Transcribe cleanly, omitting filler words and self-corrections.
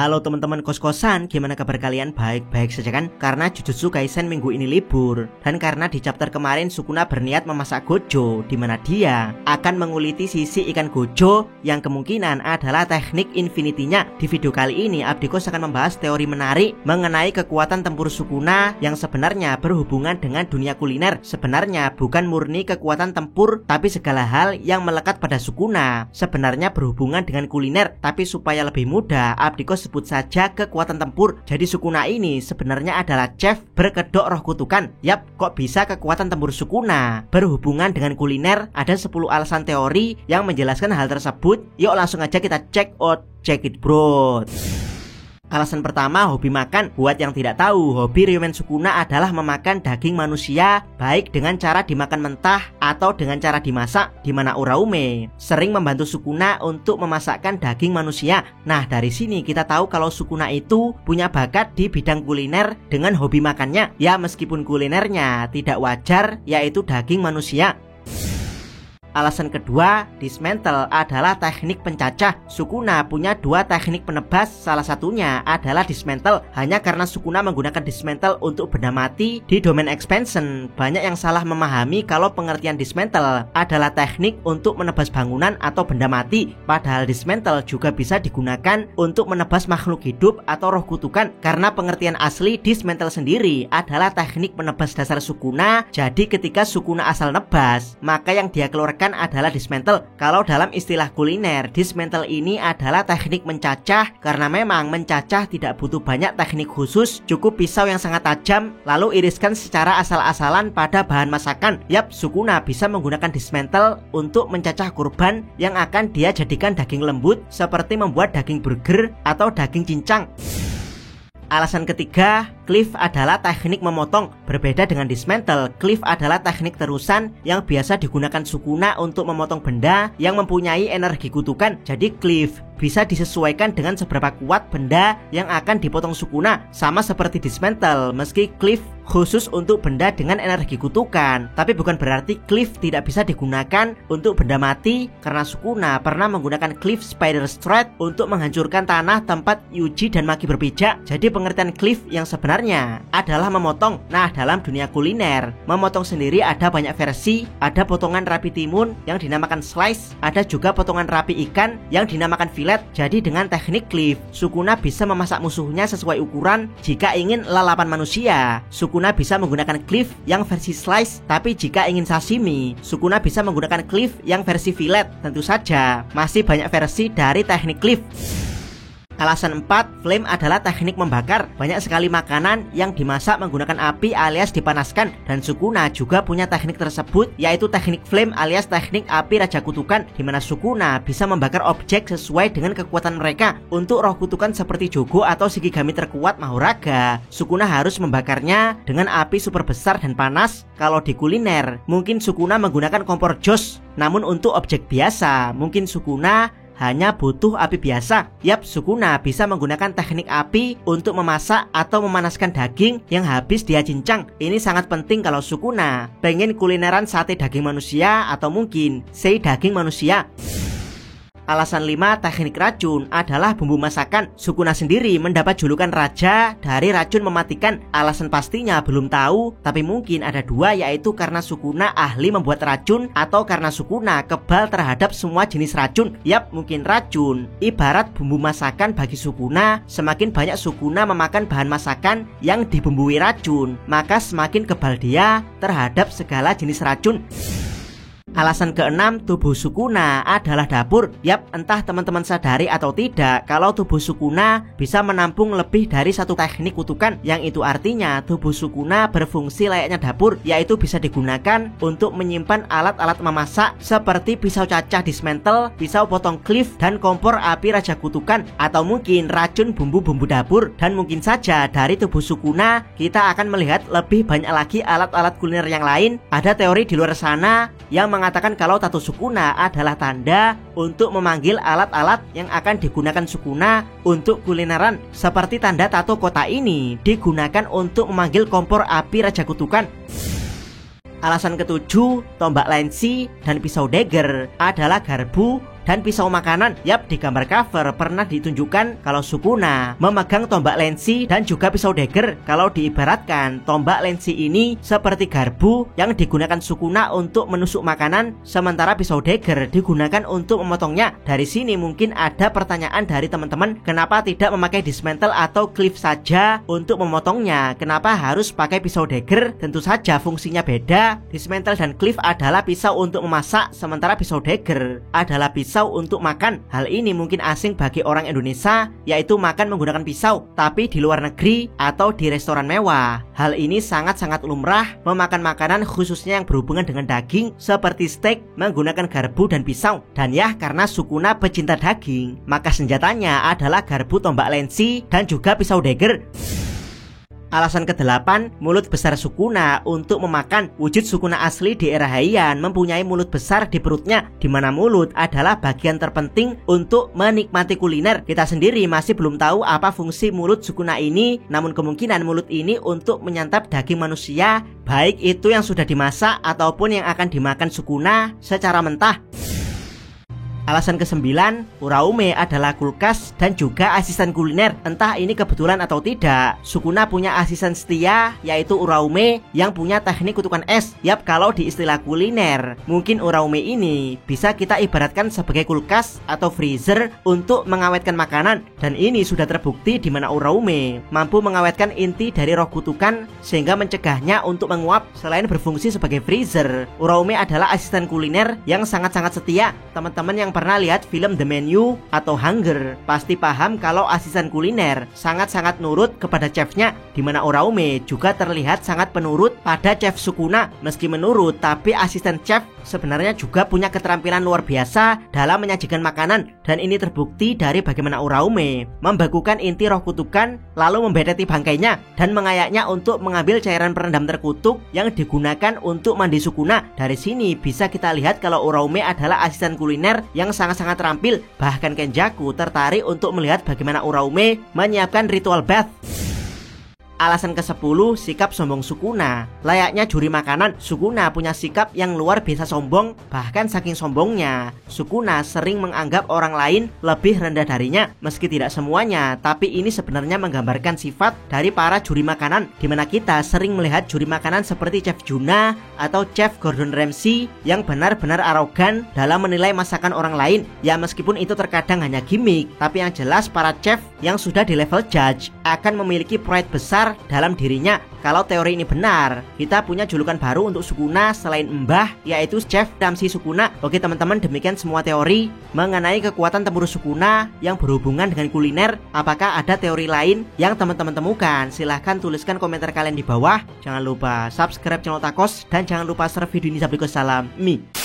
Halo teman-teman kos-kosan, gimana kabar kalian? Baik-baik saja kan? Karena Jujutsu Kaisen minggu ini libur, dan karena di chapter kemarin Sukuna berniat memasak gojo, di mana dia akan menguliti sisi ikan gojo yang kemungkinan adalah teknik infinity-nya. Di video kali ini Abdikos akan membahas teori menarik mengenai kekuatan tempur Sukuna yang sebenarnya berhubungan dengan dunia kuliner. Sebenarnya bukan murni kekuatan tempur, tapi segala hal yang melekat pada Sukuna sebenarnya berhubungan dengan kuliner. Tapi supaya lebih mudah, Abdikos sebut saja kekuatan tempur. Jadi Sukuna ini sebenarnya adalah chef berkedok roh kutukan. Yap, kok bisa kekuatan tempur Sukuna berhubungan dengan kuliner? Ada 10 alasan teori yang menjelaskan hal tersebut. Yuk langsung aja kita check it bro. Alasan pertama, hobi makan. Buat yang tidak tahu, hobi Ryomen Sukuna adalah memakan daging manusia, baik dengan cara dimakan mentah atau dengan cara dimasak, di mana Uraume sering membantu Sukuna untuk memasakkan daging manusia. Nah, dari sini kita tahu kalau Sukuna itu punya bakat di bidang kuliner dengan hobi makannya. Ya, meskipun kulinernya tidak wajar, yaitu daging manusia. Alasan kedua, dismantle adalah teknik pencacah. Sukuna punya 2 teknik penebas, salah satunya adalah dismantle. Hanya karena Sukuna menggunakan dismantle untuk benda mati di domain expansion, banyak yang salah memahami kalau pengertian dismantle adalah teknik untuk menebas bangunan atau benda mati. Padahal dismantle juga bisa digunakan untuk menebas makhluk hidup atau roh kutukan. Karena pengertian asli dismantle sendiri adalah teknik penebas dasar Sukuna. Jadi ketika Sukuna asal nebas, maka yang dia keluarkan adalah dismantle. Kalau dalam istilah kuliner, dismantle ini adalah teknik mencacah. Karena memang mencacah tidak butuh banyak teknik khusus, cukup pisau yang sangat tajam lalu iriskan secara asal-asalan pada bahan masakan. Yap, Sukuna bisa menggunakan dismantle untuk mencacah kurban yang akan dia jadikan daging lembut, seperti membuat daging burger atau daging cincang. Alasan ketiga, cleave adalah teknik memotong. Berbeda dengan dismantle, cleave adalah teknik terusan yang biasa digunakan Sukuna untuk memotong benda yang mempunyai energi kutukan. Jadi cleave bisa disesuaikan dengan seberapa kuat benda yang akan dipotong Sukuna. Sama seperti dismantle, meski cleave khusus untuk benda dengan energi kutukan, tapi bukan berarti cleave tidak bisa digunakan untuk benda mati, karena Sukuna pernah menggunakan cleave spider stride untuk menghancurkan tanah tempat Yuji dan Maki berpijak. Jadi pengertian cleave yang sebenarnya adalah memotong. Nah, dalam dunia kuliner, memotong sendiri ada banyak versi. Ada potongan rapi timun yang dinamakan slice, ada juga potongan rapi ikan yang dinamakan fillet. Jadi dengan teknik cleave, Sukuna bisa memasak musuhnya sesuai ukuran. Jika ingin lalapan manusia, Sukuna bisa menggunakan cleave yang versi slice. Tapi jika ingin sashimi, Sukuna bisa menggunakan cleave yang versi fillet. Tentu saja masih banyak versi dari teknik cleave. Alasan 4, flame adalah teknik membakar. Banyak sekali makanan yang dimasak menggunakan api alias dipanaskan, dan Sukuna juga punya teknik tersebut, yaitu teknik flame alias teknik api raja kutukan, di mana Sukuna bisa membakar objek sesuai dengan kekuatan mereka. Untuk roh kutukan seperti Jogo atau Shikigami terkuat Mahoraga, Sukuna harus membakarnya dengan api super besar dan panas. Kalau di kuliner, mungkin Sukuna menggunakan kompor jos. Namun untuk objek biasa, mungkin Sukuna hanya butuh api biasa. Yap, Sukuna bisa menggunakan teknik api untuk memasak atau memanaskan daging yang habis dia cincang. Ini sangat penting kalau Sukuna pengen kulineran sate daging manusia atau mungkin sei daging manusia. Alasan 5, teknik racun adalah bumbu masakan. Sukuna sendiri mendapat julukan raja dari racun mematikan. Alasan pastinya belum tahu, tapi mungkin ada 2, yaitu karena Sukuna ahli membuat racun atau karena Sukuna kebal terhadap semua jenis racun. Yap, mungkin racun ibarat bumbu masakan bagi Sukuna. Semakin banyak Sukuna memakan bahan masakan yang dibumbui racun, maka semakin kebal dia terhadap segala jenis racun. Alasan ke-6, tubuh Sukuna adalah dapur. Yap, entah teman-teman sadari atau tidak, kalau tubuh Sukuna bisa menampung lebih dari 1 teknik kutukan. Yang itu artinya tubuh Sukuna berfungsi layaknya dapur, yaitu bisa digunakan untuk menyimpan alat-alat memasak seperti pisau cacah dismantle, pisau potong cleave, dan kompor api raja kutukan, atau mungkin racun bumbu-bumbu dapur. Dan mungkin saja dari tubuh Sukuna kita akan melihat lebih banyak lagi alat-alat kuliner yang lain. Ada teori di luar sana yang mengatakan kalau tato Sukuna adalah tanda untuk memanggil alat-alat yang akan digunakan Sukuna untuk kulineran. Seperti tanda tato kota ini digunakan untuk memanggil kompor api raja kutukan. Alasan ke-7, tombak lensi dan pisau dagger adalah garbu dan pisau makanan. Yap, di gambar cover pernah ditunjukkan kalau Sukuna memegang tombak lensi dan juga pisau dagger. Kalau diibaratkan, tombak lensi ini seperti garpu yang digunakan Sukuna untuk menusuk makanan, sementara pisau dagger digunakan untuk memotongnya. Dari sini mungkin ada pertanyaan dari teman-teman, kenapa tidak memakai dismantle atau cleave saja untuk memotongnya? Kenapa harus pakai pisau dagger? Tentu saja fungsinya beda. Dismantle dan cleave adalah pisau untuk memasak, sementara pisau dagger adalah pisau untuk makan. Hal ini mungkin asing bagi orang Indonesia, yaitu makan menggunakan pisau. Tapi di luar negeri atau di restoran mewah, hal ini sangat-sangat lumrah. Memakan makanan khususnya yang berhubungan dengan daging seperti steak menggunakan garpu dan pisau. Dan ya, karena Sukuna pecinta daging, maka senjatanya adalah garpu tombak lensi dan juga pisau dagger. Alasan ke-8, mulut besar Sukuna untuk memakan. Wujud Sukuna asli di era Heian mempunyai mulut besar di perutnya, di mana mulut adalah bagian terpenting untuk menikmati kuliner. Kita sendiri masih belum tahu apa fungsi mulut Sukuna ini, namun kemungkinan mulut ini untuk menyantap daging manusia, baik itu yang sudah dimasak ataupun yang akan dimakan Sukuna secara mentah. Alasan ke-9, Uraume adalah kulkas dan juga asisten kuliner. Entah ini kebetulan atau tidak, Sukuna punya asisten setia yaitu Uraume yang punya teknik kutukan es. Yap, kalau di istilah kuliner, mungkin Uraume ini bisa kita ibaratkan sebagai kulkas atau freezer untuk mengawetkan makanan. Dan ini sudah terbukti di mana Uraume mampu mengawetkan inti dari roh kutukan sehingga mencegahnya untuk menguap. Selain berfungsi sebagai freezer, Uraume adalah asisten kuliner yang sangat-sangat setia. Teman-teman yang pernah lihat film The Menu atau Hunger pasti paham kalau asisten kuliner sangat-sangat nurut kepada chefnya, di mana Uraume juga terlihat sangat penurut pada chef Sukuna. Meski menurut, tapi asisten chef sebenarnya juga punya keterampilan luar biasa dalam menyajikan makanan. Dan ini terbukti dari bagaimana Uraume membekukan inti roh kutukan, lalu membeteti bangkainya dan mengayaknya untuk mengambil cairan perendam terkutuk yang digunakan untuk mandi Sukuna. Dari sini bisa kita lihat kalau Uraume adalah asisten kuliner yang sangat-sangat terampil. Bahkan Kenjaku tertarik untuk melihat bagaimana Uraume menyiapkan ritual bath. Alasan ke-10, sikap sombong Sukuna. Layaknya juri makanan, Sukuna punya sikap yang luar biasa sombong. Bahkan saking sombongnya, Sukuna sering menganggap orang lain lebih rendah darinya. Meski tidak semuanya, tapi ini sebenarnya menggambarkan sifat dari para juri makanan, di mana kita sering melihat juri makanan seperti Chef Juna atau Chef Gordon Ramsay yang benar-benar arogan dalam menilai masakan orang lain. Ya, meskipun itu terkadang hanya gimmick, tapi yang jelas para chef yang sudah di level judge akan memiliki pride besar dalam dirinya. Kalau teori ini benar, kita punya julukan baru untuk Sukuna selain Mbah, yaitu Chef Ramsay Sukuna. Oke teman-teman, demikian semua teori mengenai kekuatan tempur Sukuna yang berhubungan dengan kuliner. Apakah ada teori lain yang teman-teman temukan? Silahkan tuliskan komentar kalian di bawah. Jangan lupa subscribe channel Takos dan jangan lupa share video ini sampai ke salam. Mi.